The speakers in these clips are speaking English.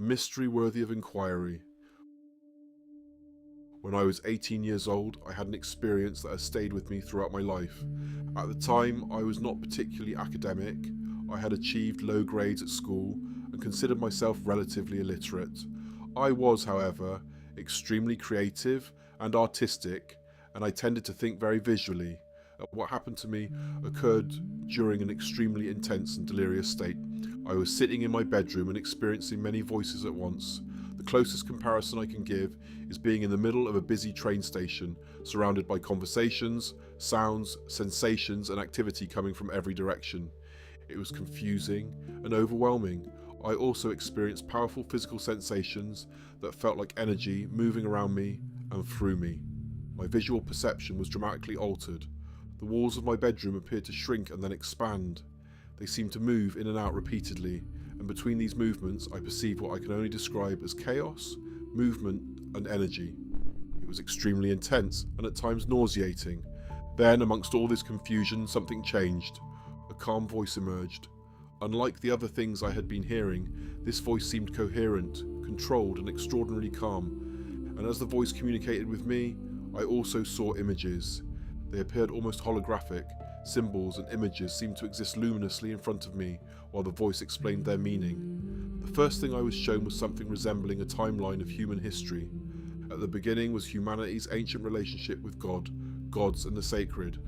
a mystery worthy of inquiry. When I was 18 years old, I had an experience that has stayed with me throughout my life. At the time, I was not particularly academic. I had achieved low grades at school and considered myself relatively illiterate. I was, however, extremely creative and artistic, and I tended to think very visually. What happened to me occurred during an extremely intense and delirious state. I was sitting in my bedroom and experiencing many voices at once. The closest comparison I can give is being in the middle of a busy train station, surrounded by conversations, sounds, sensations, and activity coming from every direction. It was confusing and overwhelming. I also experienced powerful physical sensations that felt like energy moving around me and through me. My visual perception was dramatically altered. The walls of my bedroom appeared to shrink and then expand. They seemed to move in and out repeatedly, and between these movements I perceived what I can only describe as chaos, movement, and energy. It was extremely intense and at times nauseating. Then, amongst all this confusion, something changed. A calm voice emerged. Unlike the other things I had been hearing, this voice seemed coherent, controlled, and extraordinarily calm. And as the voice communicated with me, I also saw images. They appeared almost holographic. Symbols and images seemed to exist luminously in front of me while the voice explained their meaning. The first thing I was shown was something resembling a timeline of human history. At the beginning was humanity's ancient relationship with God, gods and the sacred.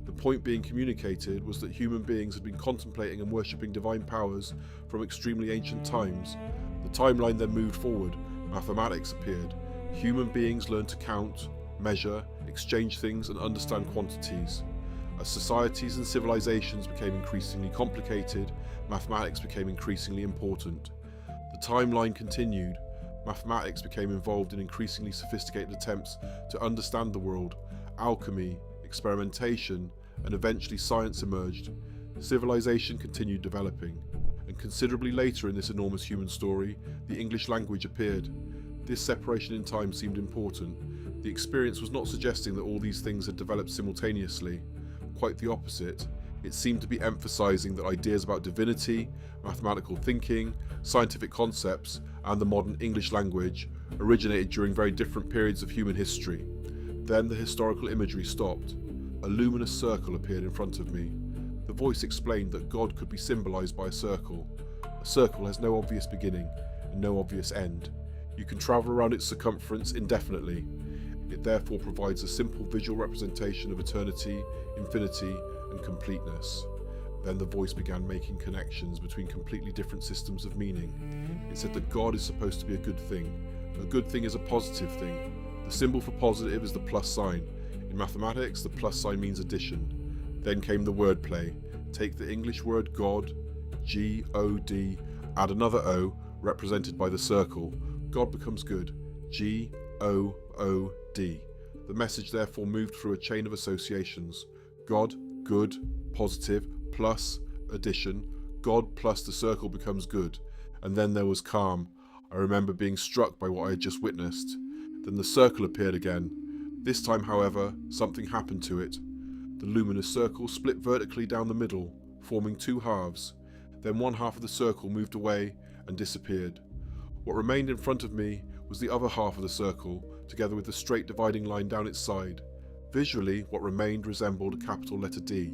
The point being communicated was that human beings had been contemplating and worshipping divine powers from extremely ancient times. The timeline then moved forward. Mathematics appeared. Human beings learned to count, measure, exchange things and understand quantities. As societies and civilizations became increasingly complicated, mathematics became increasingly important. The timeline continued. Mathematics became involved in increasingly sophisticated attempts to understand the world. Alchemy, experimentation, and eventually science emerged. Civilization continued developing. And considerably later in this enormous human story, the English language appeared. This separation in time seemed important. The experience was not suggesting that all these things had developed simultaneously. Quite the opposite. It seemed to be emphasizing that ideas about divinity, mathematical thinking, scientific concepts, and the modern English language originated during very different periods of human history. Then the historical imagery stopped. A luminous circle appeared in front of me. The voice explained that God could be symbolized by a circle. A circle has no obvious beginning and no obvious end. You can travel around its circumference indefinitely. It therefore provides a simple visual representation of eternity, infinity, and completeness. Then the voice began making connections between completely different systems of meaning. It said that God is supposed to be a good thing. A good thing is a positive thing. The symbol for positive is the plus sign. In mathematics, the plus sign means addition. Then came the wordplay. Take the English word God, G-O-D, add another O, represented by the circle. God becomes good, G-O-O-D. The message therefore moved through a chain of associations. God, good, positive, plus, addition. God plus the circle becomes good. And then there was calm. I remember being struck by what I had just witnessed. Then the circle appeared again. This time, however, something happened to it. The luminous circle split vertically down the middle, forming two halves. Then one half of the circle moved away and disappeared. What remained in front of me was the other half of the circle, together with the straight dividing line down its side. Visually, what remained resembled a capital letter D.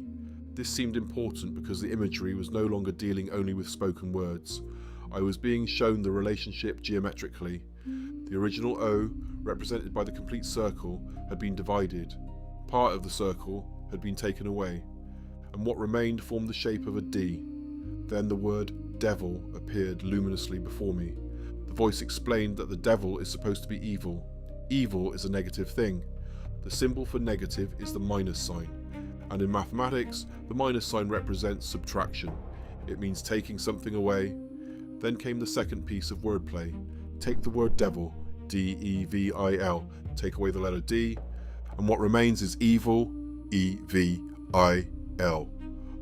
This seemed important because the imagery was no longer dealing only with spoken words. I was being shown the relationship geometrically. The original O, represented by the complete circle, had been divided. Part of the circle had been taken away, and what remained formed the shape of a D. Then the word devil appeared luminously before me. The voice explained that the devil is supposed to be evil. Evil is a negative thing. The symbol for negative is the minus sign, and in mathematics, the minus sign represents subtraction. It means taking something away. Then came the second piece of wordplay. Take the word devil, D-E-V-I-L, take away the letter D, and what remains is evil, E-V-I-L.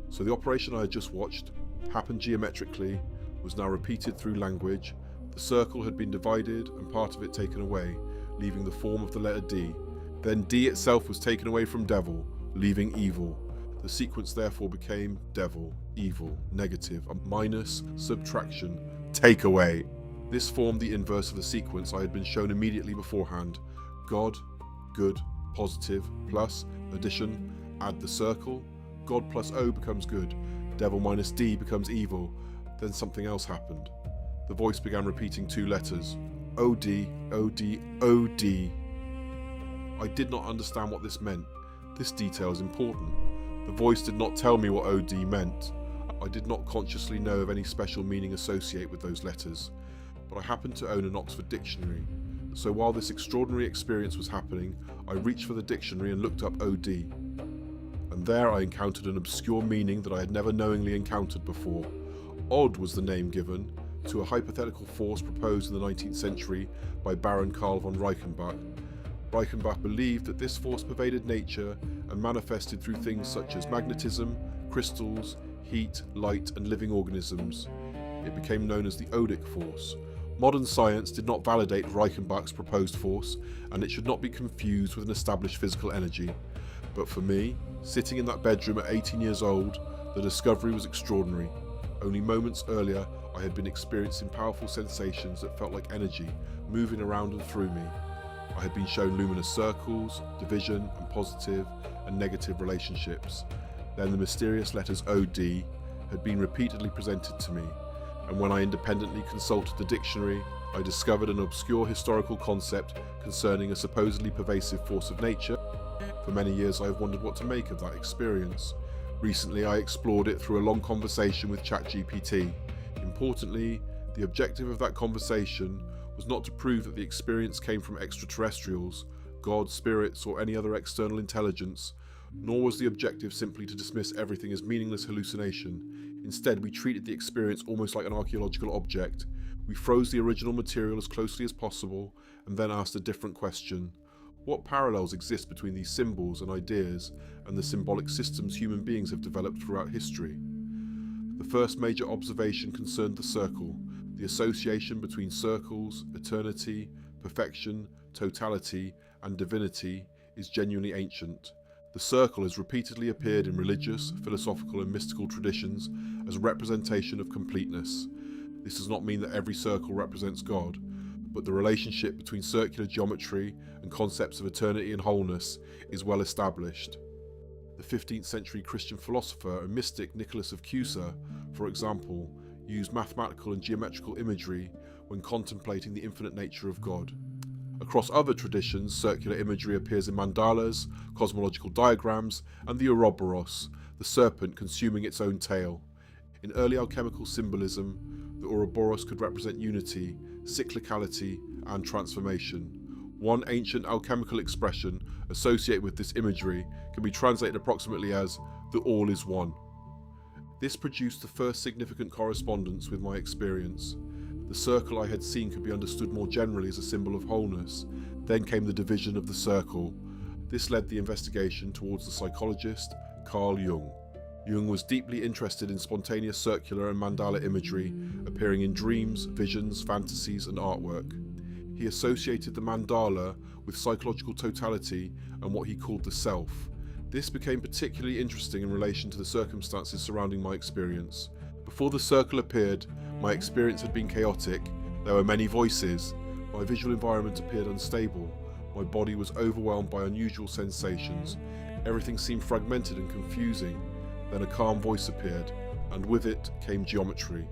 So the operation I had just watched happened geometrically, was now repeated through language. The circle had been divided and part of it taken away, leaving the form of the letter D. Then D itself was taken away from devil, leaving evil. The sequence therefore became devil, evil, negative, a minus, subtraction, take away. This formed the inverse of the sequence I had been shown immediately beforehand. God, good, positive, plus, addition, add the circle, God plus O becomes good, devil minus D becomes evil. Then something else happened. The voice began repeating 2 letters, OD, OD, OD. I did not understand what this meant. This detail is important. The voice did not tell me what OD meant. I did not consciously know of any special meaning associated with those letters, but I happened to own an Oxford dictionary. So while this extraordinary experience was happening, I reached for the dictionary and looked up OD. And there I encountered an obscure meaning that I had never knowingly encountered before. Odd was the name given to a hypothetical force proposed in the 19th century by Baron Karl von Reichenbach. Reichenbach believed that this force pervaded nature and manifested through things such as magnetism, crystals, heat, light, and living organisms. It became known as the Odic force. Modern science did not validate Reichenbach's proposed force, and it should not be confused with an established physical energy. But for me, sitting in that bedroom at 18 years old, the discovery was extraordinary. Only moments earlier, I had been experiencing powerful sensations that felt like energy moving around and through me. I had been shown luminous circles, division, and positive and negative relationships. Then the mysterious letters OD had been repeatedly presented to me, and when I independently consulted the dictionary, I discovered an obscure historical concept concerning a supposedly pervasive force of nature. For many years I have wondered what to make of that experience. Recently I explored it through a long conversation with ChatGPT. Importantly, the objective of that conversation was not to prove that the experience came from extraterrestrials, God, spirits, or any other external intelligence, nor was the objective simply to dismiss everything as meaningless hallucination. Instead, we treated the experience almost like an archaeological object. We froze the original material as closely as possible and then asked a different question. What parallels exist between these symbols and ideas and the symbolic systems human beings have developed throughout history? The first major observation concerned the circle. The association between circles, eternity, perfection, totality, and divinity is genuinely ancient. The circle has repeatedly appeared in religious, philosophical, and mystical traditions as a representation of completeness. This does not mean that every circle represents God, but the relationship between circular geometry and concepts of eternity and wholeness is well established. The 15th century Christian philosopher and mystic Nicholas of Cusa, for example, used mathematical and geometrical imagery when contemplating the infinite nature of God. Across other traditions, circular imagery appears in mandalas, cosmological diagrams, and the Ouroboros, the serpent consuming its own tail. In early alchemical symbolism, the Ouroboros could represent unity, cyclicality, and transformation. One ancient alchemical expression associated with this imagery can be translated approximately as the all is one. This produced the first significant correspondence with my experience. The circle I had seen could be understood more generally as a symbol of wholeness. Then came the division of the circle. This led the investigation towards the psychologist Carl Jung. Jung was deeply interested in spontaneous circular and mandala imagery appearing in dreams, visions, fantasies, and artwork. He associated the mandala with psychological totality and what he called the self. This became particularly interesting in relation to the circumstances surrounding my experience. Before the circle appeared, my experience had been chaotic. There were many voices. My visual environment appeared unstable. My body was overwhelmed by unusual sensations. Everything seemed fragmented and confusing. Then a calm voice appeared, and with it came geometry.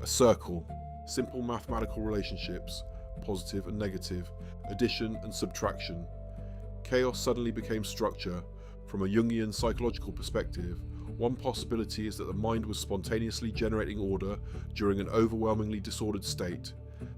A circle, simple mathematical relationships, positive and negative, addition and subtraction. Chaos suddenly became structure. From a Jungian psychological perspective, one possibility is that the mind was spontaneously generating order during an overwhelmingly disordered state.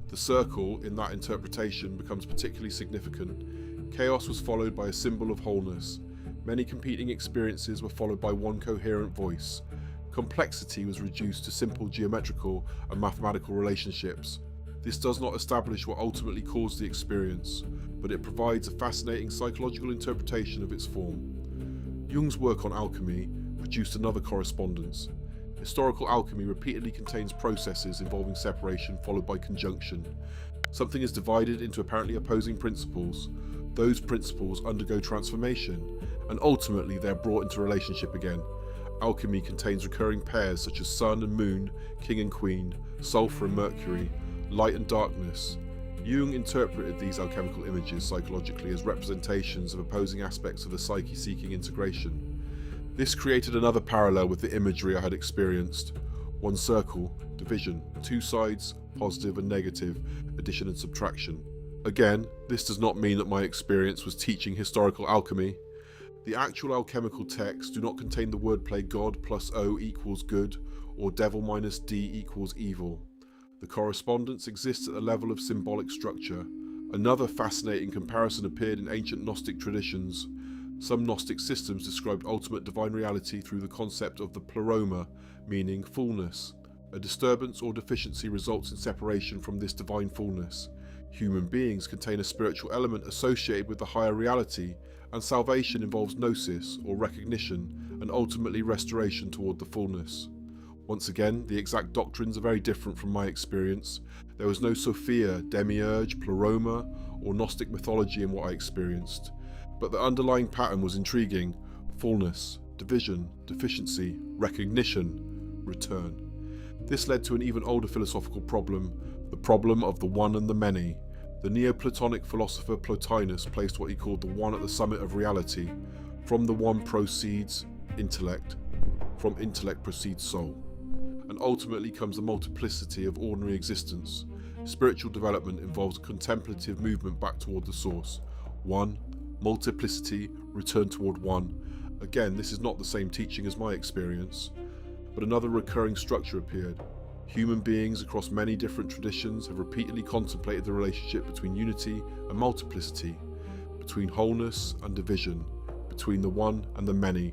The circle, in that interpretation, becomes particularly significant. Chaos was followed by a symbol of wholeness. Many competing experiences were followed by one coherent voice. Complexity was reduced to simple geometrical and mathematical relationships. This does not establish what ultimately caused the experience, but it provides a fascinating psychological interpretation of its form. Jung's work on alchemy produced another correspondence. Historical alchemy repeatedly contains processes involving separation followed by conjunction. Something is divided into apparently opposing principles. Those principles undergo transformation, and ultimately they are brought into relationship again. Alchemy contains recurring pairs such as sun and moon, king and queen, sulfur and mercury, light and darkness. Jung interpreted these alchemical images psychologically as representations of opposing aspects of the psyche seeking integration. This created another parallel with the imagery I had experienced. One circle, division, two sides, positive and negative, addition and subtraction. Again, this does not mean that my experience was teaching historical alchemy. The actual alchemical texts do not contain the wordplay God plus O equals good or devil minus D equals evil. The correspondence exists at the level of symbolic structure. Another fascinating comparison appeared in ancient Gnostic traditions. Some Gnostic systems described ultimate divine reality through the concept of the pleroma, meaning fullness. A disturbance or deficiency results in separation from this divine fullness. Human beings contain a spiritual element associated with the higher reality, and salvation involves gnosis, or recognition, and ultimately restoration toward the fullness. Once again, the exact doctrines are very different from my experience. There was no Sophia, demiurge, pleroma, or Gnostic mythology in what I experienced. But the underlying pattern was intriguing: fullness, division, deficiency, recognition, return. This led to an even older philosophical problem, the problem of the one and the many. The Neoplatonic philosopher Plotinus placed what he called the one at the summit of reality. From the one proceeds intellect, from intellect proceeds soul, and ultimately comes the multiplicity of ordinary existence. Spiritual development involves a contemplative movement back toward the source. One, multiplicity, return toward one. Again, this is not the same teaching as my experience, but another recurring structure appeared. Human beings across many different traditions have repeatedly contemplated the relationship between unity and multiplicity, between wholeness and division, between the one and the many.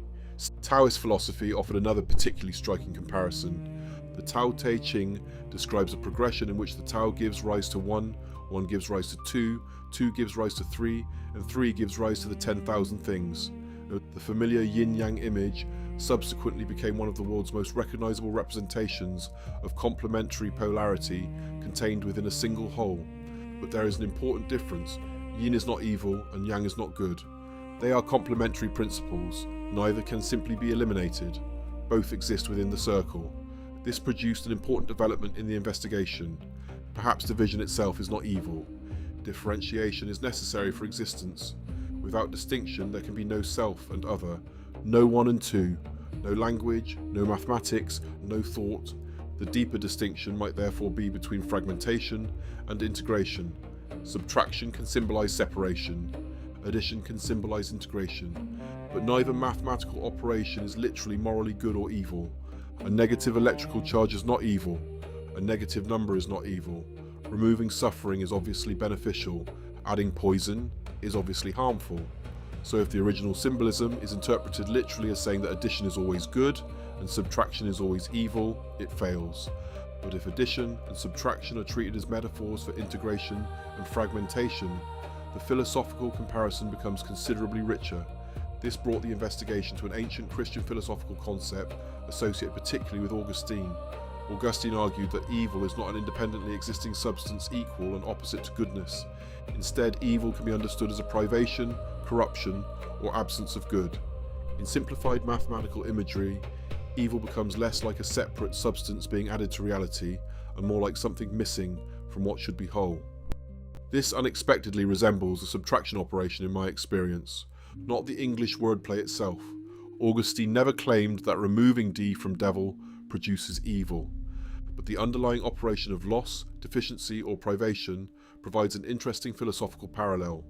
Taoist philosophy offered another particularly striking comparison. The Tao Te Ching describes a progression in which the Tao gives rise to one, one gives rise to two, two gives rise to three, and three gives rise to the 10,000 things. The familiar yin-yang image subsequently became one of the world's most recognizable representations of complementary polarity contained within a single whole. But there is an important difference. Yin is not evil and yang is not good. They are complementary principles. Neither can simply be eliminated. Both exist within the circle. This produced an important development in the investigation. Perhaps division itself is not evil. Differentiation is necessary for existence. Without distinction, there can be no self and other, no one and two, no language, no mathematics, no thought. The deeper distinction might therefore be between fragmentation and integration. Subtraction can symbolize separation. Addition can symbolize integration. But neither mathematical operation is literally morally good or evil. A negative electrical charge is not evil. A negative number is not evil. Removing suffering is obviously beneficial. Adding poison is obviously harmful. So if the original symbolism is interpreted literally as saying that addition is always good and subtraction is always evil, it fails. But if addition and subtraction are treated as metaphors for integration and fragmentation, the philosophical comparison becomes considerably richer. This brought the investigation to an ancient Christian philosophical concept associated particularly with Augustine. Augustine argued that evil is not an independently existing substance equal and opposite to goodness. Instead, evil can be understood as a privation, corruption, or absence of good. In simplified mathematical imagery, evil becomes less like a separate substance being added to reality and more like something missing from what should be whole. This unexpectedly resembles a subtraction operation in my experience, not the English wordplay itself. Augustine never claimed that removing D from devil produces evil, but the underlying operation of loss, deficiency, or privation provides an interesting philosophical parallel.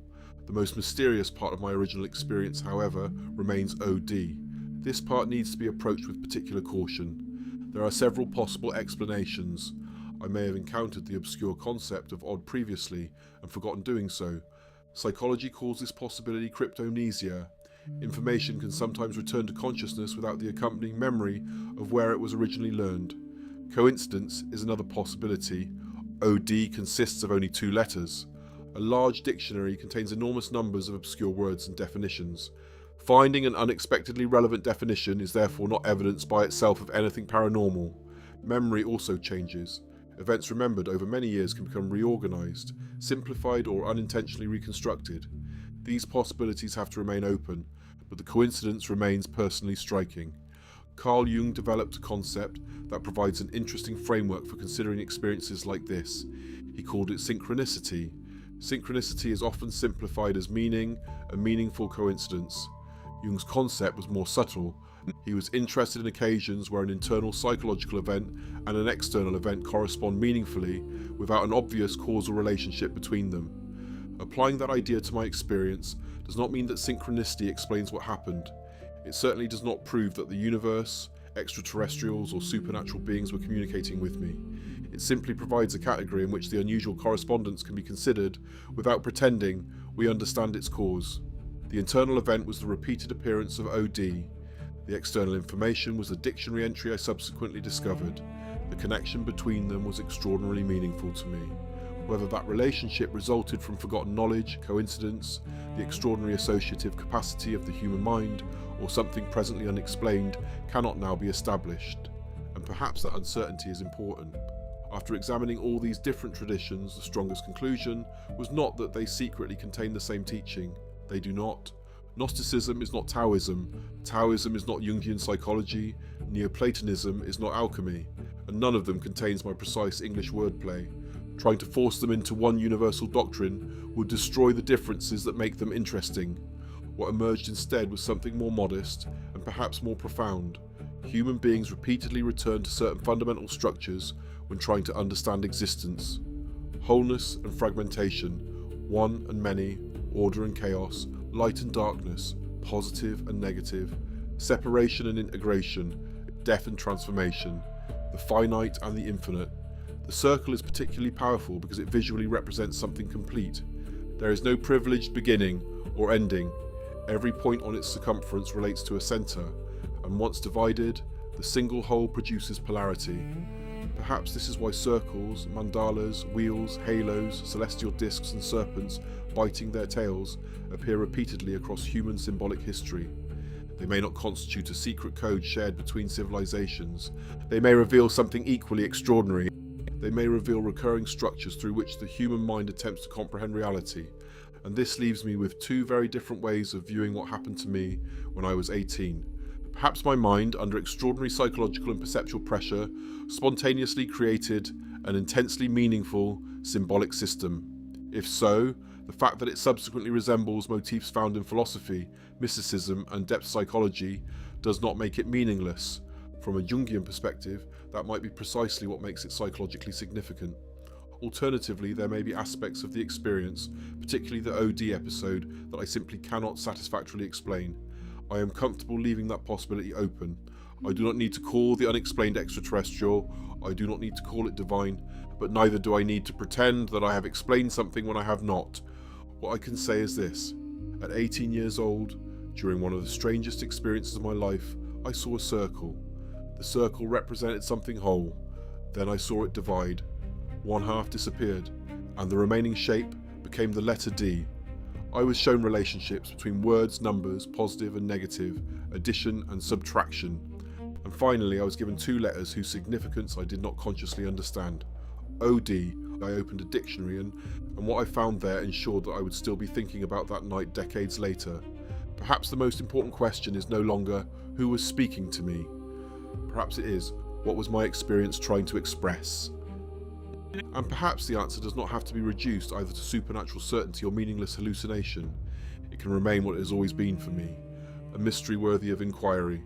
The most mysterious part of my original experience, however, remains OD. This part needs to be approached with particular caution. There are several possible explanations. I may have encountered the obscure concept of odd previously and forgotten doing so. Psychology calls this possibility cryptomnesia. Information can sometimes return to consciousness without the accompanying memory of where it was originally learned. Coincidence is another possibility. OD consists of only 2 letters. A large dictionary contains enormous numbers of obscure words and definitions. Finding an unexpectedly relevant definition is therefore not evidence by itself of anything paranormal. Memory also changes. Events remembered over many years can become reorganized, simplified, or unintentionally reconstructed. These possibilities have to remain open, but the coincidence remains personally striking. Carl Jung developed a concept that provides an interesting framework for considering experiences like this. He called it synchronicity. Synchronicity is often simplified as meaning, a meaningful coincidence. Jung's concept was more subtle. He was interested in occasions where an internal psychological event and an external event correspond meaningfully without an obvious causal relationship between them. Applying that idea to my experience does not mean that synchronicity explains what happened. It certainly does not prove that the universe, extraterrestrials, or supernatural beings were communicating with me. It simply provides a category in which the unusual correspondence can be considered without pretending we understand its cause. The internal event was the repeated appearance of OD. The external information was a dictionary entry I subsequently discovered. The connection between them was extraordinarily meaningful to me. Whether that relationship resulted from forgotten knowledge, coincidence, the extraordinary associative capacity of the human mind, or something presently unexplained, cannot now be established. And perhaps that uncertainty is important. After examining all these different traditions, the strongest conclusion was not that they secretly contain the same teaching. They do not. Gnosticism is not Taoism. Taoism is not Jungian psychology. Neoplatonism is not alchemy. And none of them contains my precise English wordplay. Trying to force them into one universal doctrine would destroy the differences that make them interesting. What emerged instead was something more modest and perhaps more profound. Human beings repeatedly return to certain fundamental structures when trying to understand existence. Wholeness and fragmentation, one and many, order and chaos, light and darkness, positive and negative, separation and integration, death and transformation, the finite and the infinite. The circle is particularly powerful because it visually represents something complete. There is no privileged beginning or ending. Every point on its circumference relates to a center, and once divided, the single whole produces polarity. Perhaps this is why circles, mandalas, wheels, halos, celestial discs and serpents biting their tails appear repeatedly across human symbolic history. They may not constitute a secret code shared between civilizations. They may reveal something equally extraordinary. They may reveal recurring structures through which the human mind attempts to comprehend reality. And this leaves me with two very different ways of viewing what happened to me when I was 18. Perhaps my mind, under extraordinary psychological and perceptual pressure, spontaneously created an intensely meaningful symbolic system. If so, the fact that it subsequently resembles motifs found in philosophy, mysticism, and depth psychology does not make it meaningless. From a Jungian perspective, that might be precisely what makes it psychologically significant. Alternatively, there may be aspects of the experience, particularly the OD episode, that I simply cannot satisfactorily explain. I am comfortable leaving that possibility open. I do not need to call the unexplained extraterrestrial, I do not need to call it divine, but neither do I need to pretend that I have explained something when I have not. What I can say is this: at 18 years old, during one of the strangest experiences of my life, I saw a circle. The circle represented something whole. Then I saw it divide. One half disappeared, and the remaining shape became the letter D. I was shown relationships between words, numbers, positive and negative, addition and subtraction. And finally I was given two letters whose significance I did not consciously understand. OD. I opened a dictionary and what I found there ensured that I would still be thinking about that night decades later. Perhaps the most important question is no longer who was speaking to me. Perhaps it is, what was my experience trying to express? And perhaps the answer does not have to be reduced either to supernatural certainty or meaningless hallucination. It can remain what it has always been for me, a mystery worthy of inquiry.